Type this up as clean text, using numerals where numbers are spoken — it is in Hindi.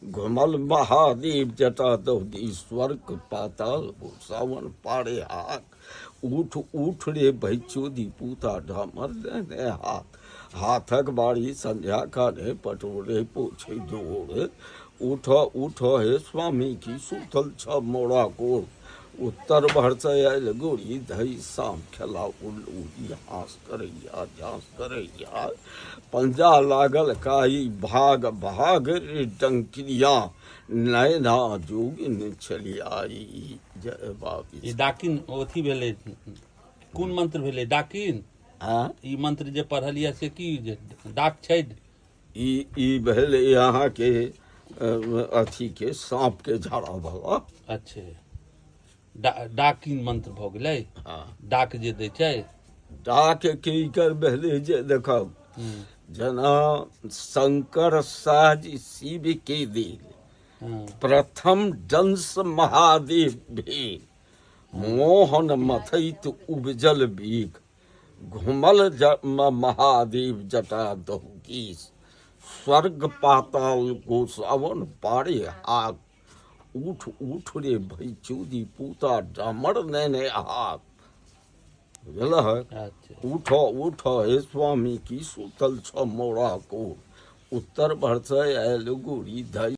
घुमल महादेव जटा दौदी स्वर्ग पाताल सावन पाड़े हाथ उठ उठ रे भैचोदी पूता ढामर ने हाथ हाथक बाड़ी संध्या खाने पटोरे पोछे जोड़ उठ उठ हे स्वामी की सुतल छ मोड़ा कोड़ उत्तर भरस आयल गोरी धई शाम खेला उल्लू हास करैया झांस करैया पंजा लागल काई भाग भाग रे डंकिया नैना जोगिन छली आई जय बाबी। ई डाकिन अथी भेलै, कोन मंत्र भेलै? डाकिन। हाँ ई मंत्र जे पढ़लियै से की जे डाक छै? ई भेलै यहाँ के अथी के सांप के झाड़ा भला। अच्छे, डाकिन मंत्र भऽ गेलै। हाँ डाक जे दै छै डाक के कर भेलै जे देखब जना शंकर साज शिव के देल हाँ, प्रथम दंश महादेव भेल मोहन मथैत उपजल बीख घुमल महादेव जटा दहुकी स्वर्ग पाताल गोसावन पारे आग उठ उठ रे भैचोदी पूता डामर नैने हाथ बुझल है। अच्छा। उठ उठ हे स्वामी की सुतल छ मोड़ा को उत्तर भरस आयल गोरी धई